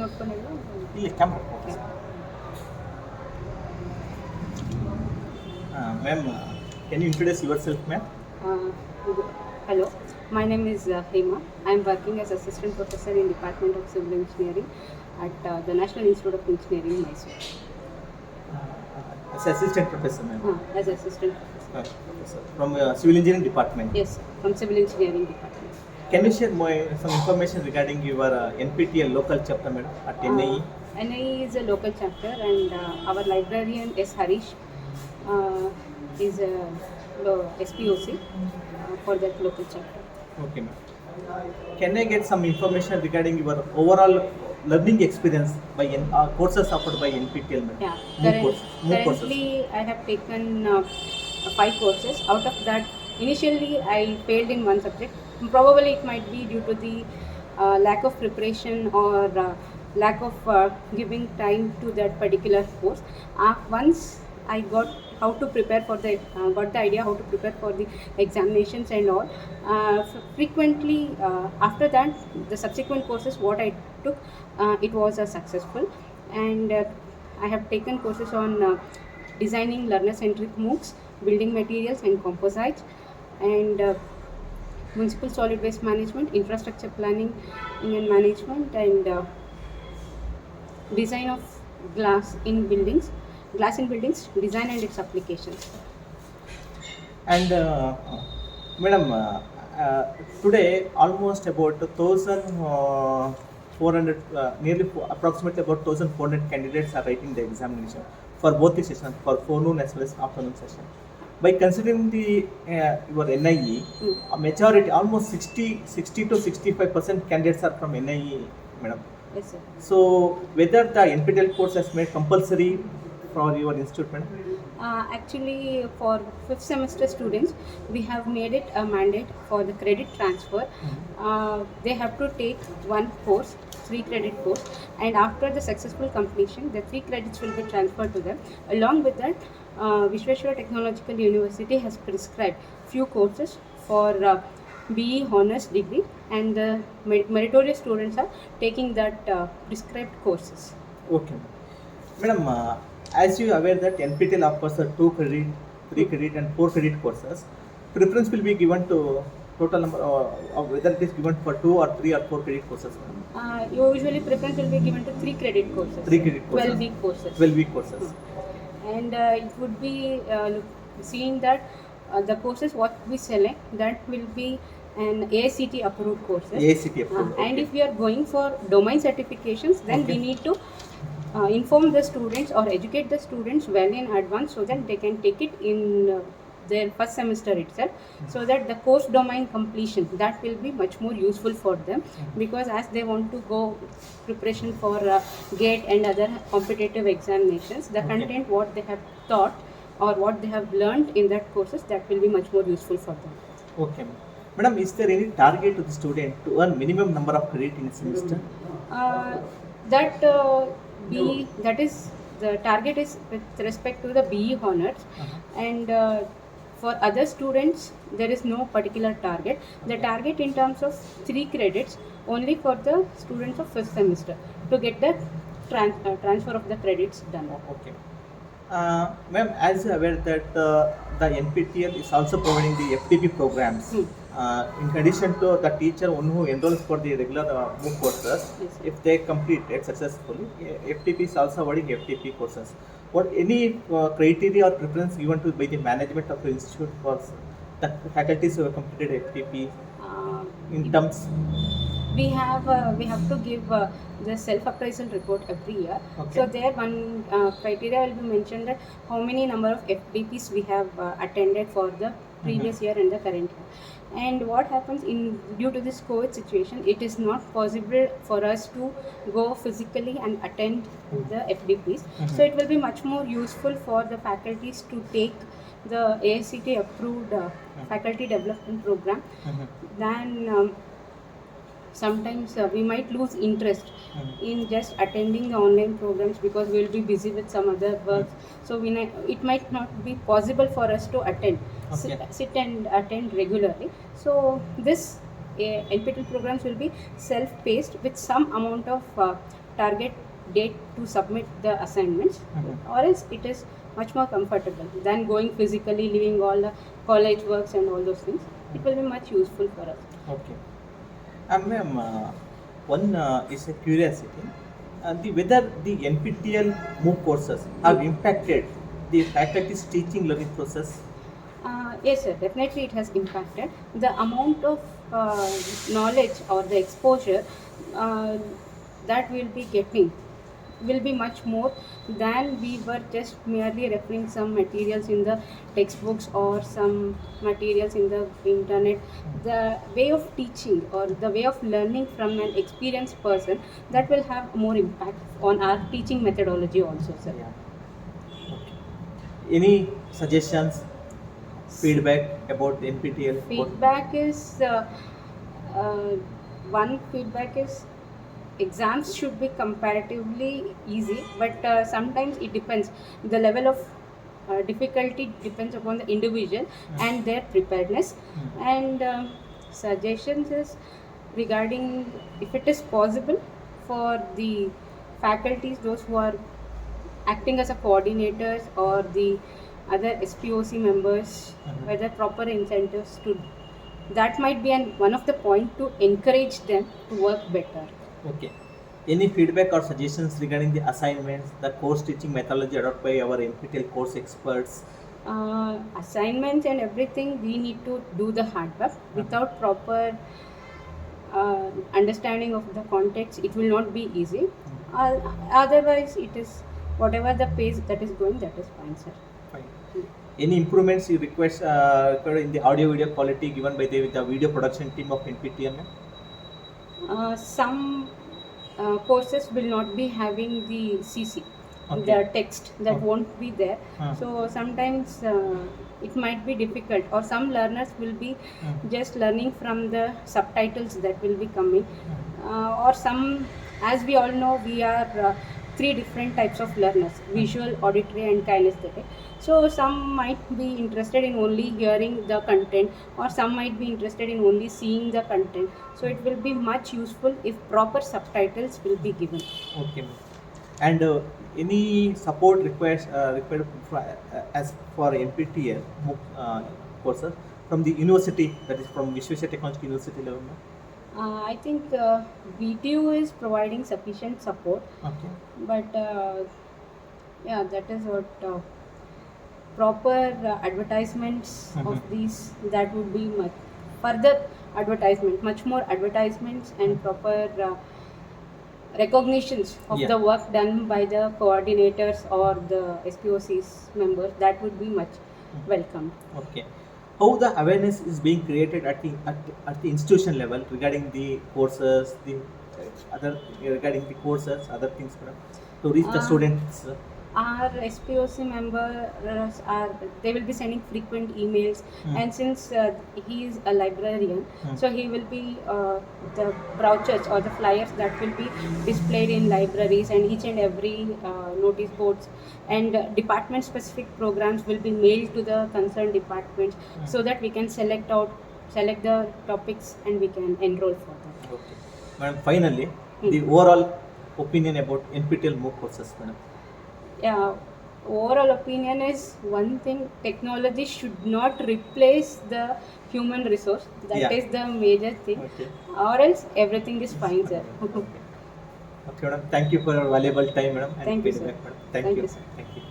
ನೋಡ್ಕೊಂಡಿಲ್ಲ ಇಲ್ಲಿ camera focus. Ma'am, can you introduce yourself, ma'am? Hello, my name is Hema. I am working as assistant professor in Department of Civil Engineering at the National Institute of Engineering, Mysore. As assistant professor, ma'am. As assistant professor. Professor. From Civil Engineering Department. Yes, sir, from Civil Engineering Department. Can you share some information regarding your NPTEL local chapter, madam, at NIE? NIE is a local chapter, and our librarian S. Harish is a SPOC for that local chapter. Okay, ma'am. Can I get some information regarding your overall learning experience by courses offered by NPTEL, ma'am? Yeah, More courses. currently I have taken 5 courses. Out of that, initially I failed in one subject. Probably it might be due to the lack of preparation or lack of giving time to that particular course. Once I got how to prepare for the got the idea how to prepare for the examinations and all. Frequently after that, the subsequent courses what I took, it was successful, and I have taken courses on designing learner-centric MOOCs, building materials and composites, and municipal solid waste management, infrastructure planning and management, and design of glass in buildings, design and its applications. And madam, today almost about 1,400, approximately about 1,400 candidates are writing the examination for both the sessions, for forenoon as well as afternoon session. By considering the your NIE, a majority, almost 60 to 65% candidates are from NIE, madam. Yes, sir. So whether the NPTEL course has made compulsory for your institute, madam? Actually, for 5th semester students, we have made it a mandate for the credit transfer. They have to take one course, 3 credit course, and after the successful completion, the 3 credits will be transferred to them. Along with that, Vishweshwara Technological University has prescribed few courses for BE honors degree, and the meritorious students are taking that prescribed courses. Okay, madam. As you are aware that NPTEL offers 2 credit, 3 credit and 4 credit courses, preference will be given to total number of whether it is given for 2 or 3 or 4 credit courses. Usually preference will be given to 3 credit courses. 3 credit courses. 12-week courses. 12-week courses. And it would be seeing that the courses what we select, that will be an AICT approved courses. AICT approved. And if we are going for domain certifications, then we need to inform the students or educate the students well in advance so that they can take it in their first semester itself, so that the course domain completion, that will be much more useful for them, because as they want to go preparation for GATE and other competitive examinations, the content what they have taught or what they have learned in that courses, that will be much more useful for them. Okay, madam. Is there any target to the student to earn minimum number of credit in a semester? That is the target is with respect to the BE honors, and for other students there is no particular target. The target in terms of 3 credits only for the students of 5th semester to get the transfer of the credits done. Okay. Ma'am, as you are aware that the NPTEL is also providing the FTP programs. In addition to the teacher who enrolls for the regular MOOC courses, Yes, if they complete it successfully, FTP is also awarding FTP courses. What any criteria or preference given to by the management of the institute for the faculties who have completed FTP in terms? We have to give the self-appraisal report every year. Okay. So there one criteria will be mentioned that how many number of FTPs we have attended for the previous year and the current year. And what happens due to this COVID situation, it is not possible for us to go physically and attend the FDPs. So it will be much more useful for the faculties to take the AICT approved faculty development program than sometimes we might lose interest in just attending the online programs because we will be busy with some other works. So it might not be possible for us to attend, sit and attend regularly. So this NPTEL programs will be self-paced with some amount of target date to submit the assignments, or else it is much more comfortable than going physically, leaving all the college works and all those things. It will be much useful for us. Okay. Ma'am, one is a curiosity. Whether the NPTEL MOOC courses have impacted the faculty's teaching learning process? Yes, sir. Definitely, it has impacted the amount of knowledge or the exposure uh, that we'll be getting will be much more than we were just merely referring some materials in the textbooks or some materials in the internet. The way of teaching or the way of learning from an experienced person, that will have more impact on our teaching methodology also, sir. Yeah. Okay. Any suggestions, feedback about the NPTEL? Feedback is uh, one feedback is exams should be comparatively easy, but sometimes it depends. The level of difficulty depends upon the individual and their preparedness. And suggestions is regarding if it is possible for the faculties, those who are acting as a coordinators or the other SPOC members, whether proper incentives to that might be one of the point to encourage them to work better. Okay. Any feedback or suggestions regarding the assignments, the course teaching methodology adopted by our NPTEL course experts? Assignments and everything, we need to do the hard work. Without proper understanding of the context, it will not be easy. Otherwise, it is whatever the pace that is going, that is fine, sir. Fine. Any improvements you request in the audio video quality given by the video production team of NPTEL? Some courses will not be having the CC, Okay. the text that Okay. won't be there. So sometimes it might be difficult, or some learners will be just learning from the subtitles that will be coming, or some, as we all know, we are three different types of learners: visual, auditory, and kinesthetic. So some might be interested in only hearing the content, or some might be interested in only seeing the content. So it will be much useful if proper subtitles will be given. Okay. And any support required as for NPTEL MOOC courses from the university, that is from Vishweshwar Technological University level? I think VTU is providing sufficient support, Okay. but yeah, that is what proper advertisements of these, that would be much further advertisement, much more advertisements and proper recognitions of Yeah. the work done by the coordinators or the SPOC's members, that would be much welcomed. Okay. How the awareness is being created at the institution level regarding the courses, the other regarding the courses, other things, madam, to reach the students? Our SPOC members they will be sending frequent emails, and since he is a librarian, so he will be the brochures or the flyers that will be displayed in libraries and each and every notice boards, and department specific programs will be mailed to the concerned departments, so that we can select the topics and we can enroll for that. Okay. Madam, finally, the overall opinion about NPTEL MOOC courses, madam. Yeah, overall opinion is one thing: technology should not replace the human resource. That is Yeah. the major thing. Okay. Or else everything is fine, sir. Okay, madam. Thank you for your valuable time, madam, and Thank you, sir. feedback, madam. Thank Thank you. you, sir. Thank you.